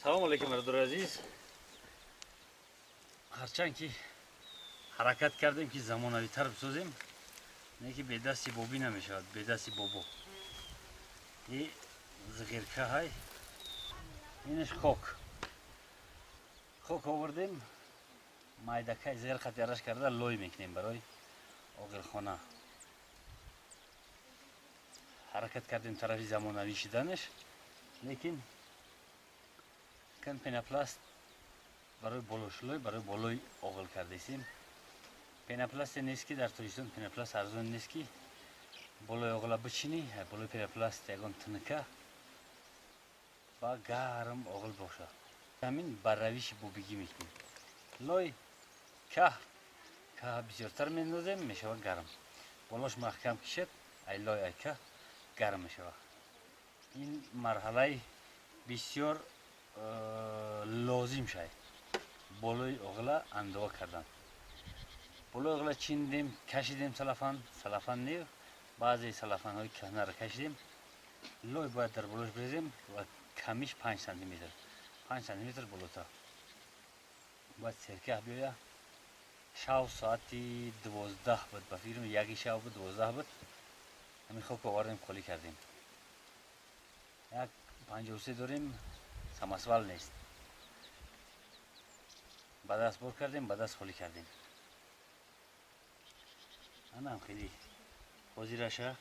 салом алейкум бародари азиз. ҳарчанд ки ҳаракат кардем ки замонавитар бисозем, не ки бедасти бобӣ намешавад, бедасти бобо. И зиғирка ҳай, инаш хок овардем, майдакай зер қатяраш карда лой мекунем барои оғилхона. ҳаракат кардем тарафи замонавӣ шиданаш, лекин кан пенопласт барои болошулой, барои болои оғил кардесем. Пенопласте нест ки дар Тоҷикистон пенопласт арзон нест ки болои оғила бичини, болои пенопласт ягон тинка ба гарм оғил бошад. Ҳамин ба равиши бобигӣ мекунем. лой каҳ бисёртар мендозем, мешавад гарм. болош маҳкам кишад, ай лой ай каҳ гарм мешавад. ин марҳалаи бисёр лозим шай болои оғила андова кардан. болои оғила чиндем, кашидем салафан нев, баъзе салафанҳои каҳнаро кашидем. лой бояд дар болош березем ва камиш 5 сантиметр, 5 сантиметр болотар. бояд серкаҳ биёя. шав соати 12 буд, ба фикрам яки шав буд, 12 буд. ҳамин хок овардем, холӣ кардем. як 53 дорем, самосвал нест. ба даст бор кардем, ба даст холӣ кардем. анам хеле ҳозираша,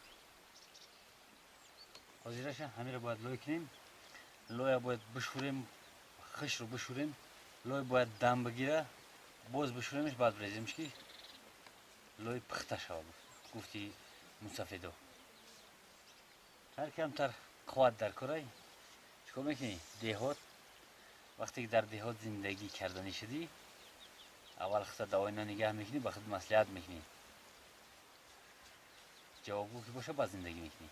ҳамиро бояд лой кунем. лоя бояд бишӯрем, хишро бишӯрем. лой бояд дам бигира, боз бишӯремш, баъд бреземш ки лой пухта шавад. гуфти мусафедо ҳар камтар қувват дар корай. чикор мекунӣ? деҳот, вақте ки дар деҳот зиндагӣ карданӣ шудӣ, аввал худта дар ойна нигаҳ мекунӣ, ба худ маслиҳат мекунӣ. ҷавобгӯ ки боша, баъд зиндагӣ мекунӣ.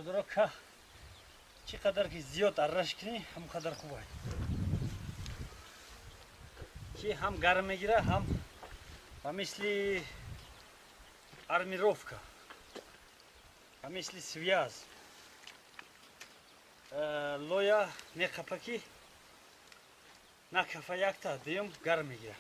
бародаро, каҳ чӣ қадар ки зиёд арраш кунӣ, ҳам қадар хуб аст. ки ҳам гарм мегира, ҳам ба мисли армировка. مثل سویاز لویا نه کپکی نه کفا یک تا دیم گرم میگیره.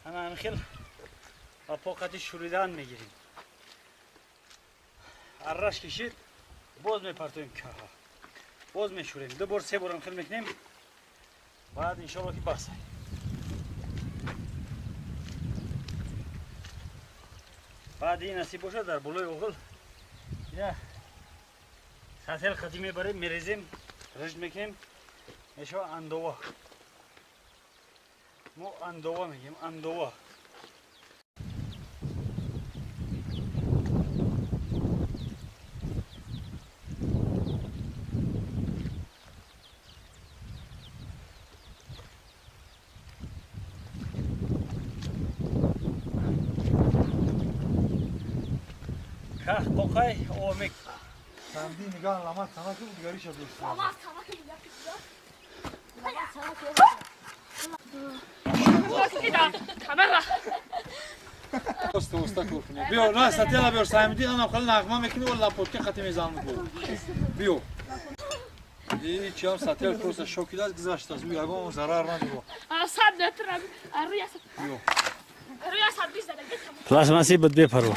انا خیل پاکتی شوریدن میگیریم. ارش کشید باز میپرتویم که باز میشوریم. دو بار سه بار خیل میکنیم. بعد انشالله که بسه. بعد این نصیب باشه در بالای اوغل یا سطل خطی میبریم میریزیم رشد میکنیم میشه اندوه. ما اندوه میگیم اندوه. که قوقای اومک سندی نگاه لامت سمک بود دیگری شد دوست. لامت سمک بود دوستا کورکنی. بیو نه ساتیلا بیو سایمدی انا خل نغمه میکنی ولی پوتکی خطی میزان بود. بیو. این چیم ساتیل پروسه شوکیداز گذاشت از بیو اگه ضرر نداره. صد متر روی بیو. روی صد بیست دقیقه. پلاس ماسی بد بپروا.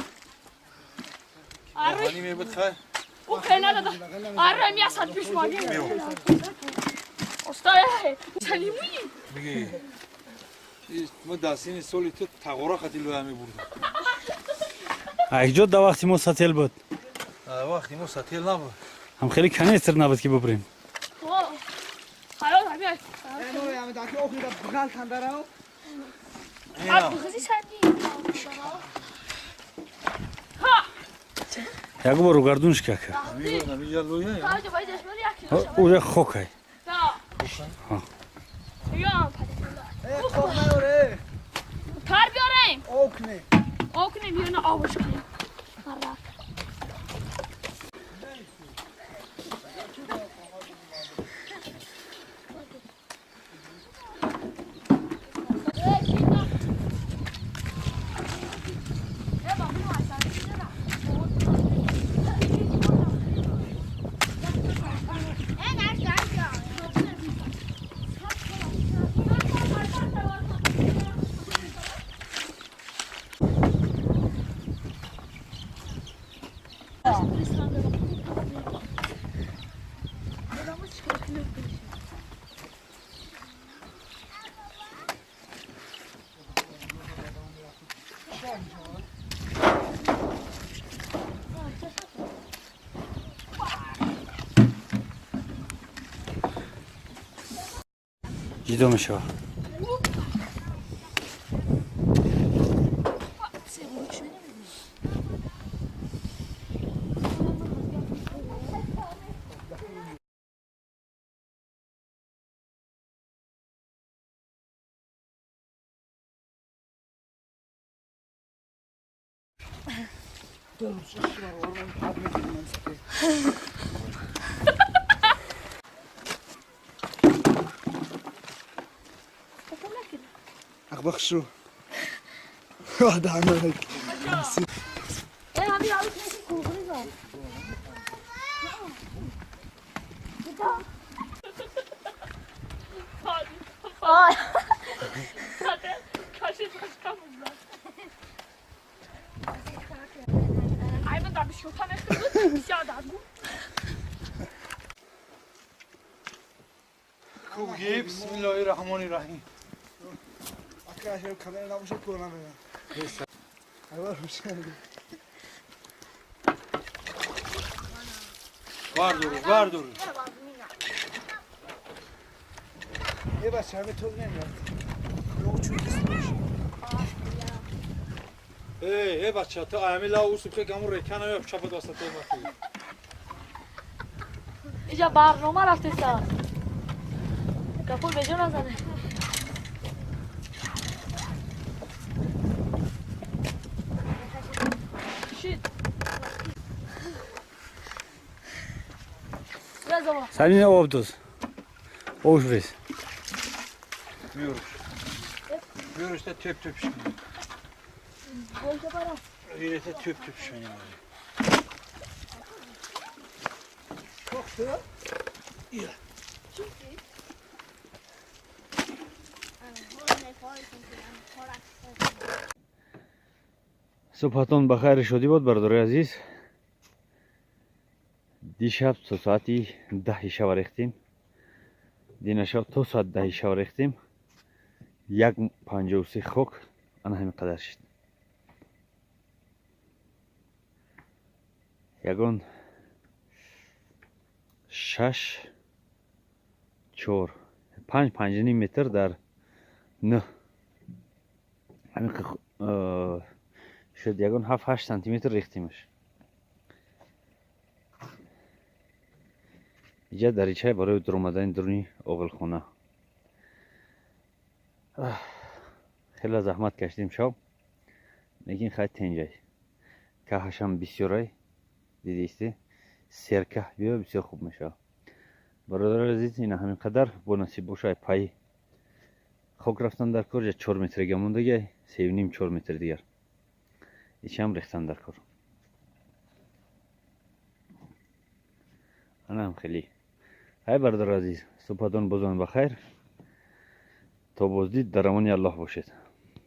آهانی میبود خیر. او خیلی نداده. آره می صد بیست مانی. بیو. استاد سلیمی. بگی. ما دستین سولی تو تغییر خطی لویا میبردیم. اگه دا وقتی ما ساتیل بود. وقتی ما ساتیل نبود. هم خیلی کنیستر نبود که ببریم. خلاص همین. نه یا میداکی آخری دا بغل کندارم. آب بخشی سردی. ها. یک بار گردونش که. میگم نمیجا لویا یا. آج باید اسمانی یکی. او یک خوکای. ها. یا خوب نداره. کار بیاریم. اوکنه. اوکنه بیاریم آبش کنیم. مرا. جدا میشه. اخبخ شو. هذا عملك. ايه هذه عاوز نسي كوغريزا. آه. کاشی خوشکام بود. ایمن در بشوتان اختیار بسیار دارم. خوبی بسم الله الرحمن الرحیم. اکراشم کاملا نمیشه کنم. اول روشن. واردور. یه بچه همه طول نمیاد. یه چون دستش. ای بچه تو امی لا اوسو که گمون رکنه یا چپا دسته ما. اینجا برنامه رفته سر. کپور به جون نزنه. سالین آب دوز. Oşvres. Miyoruz da töp töp şimdi. Boyca para. Yine de töp töp şimdi. Çok da صبحتون بخیر شدی بود برادر عزیز. دیشب تا ساعتی 10 شب ریختیم. دینا شب تا ساعت 10 شب ریختیم. 1.53 خوک آن همین قدر شد. یگون 6 4 5 متر در نه همین شد یگون 7-8 سانتی متر ریختیمش. اینجا دریچه برای در اومدن درونی اغل خونه. خیلی زحمت کشیدیم شب، لیکن خیلی تنجای کاهش هم بسیاری دیدیستی. سرکه بیا بسیار خوب میشه. برادر عزیز اینا همین قدر با نصیب باشه پای خوک رفتن در کار. 4 متر گموندگی 3.5-4 متر دیگر ایچ هم ریختن در کار. انا هم خیلی های برادر عزیز، صبحتون بزن بخیر. تا بازدید در امان الله باشید.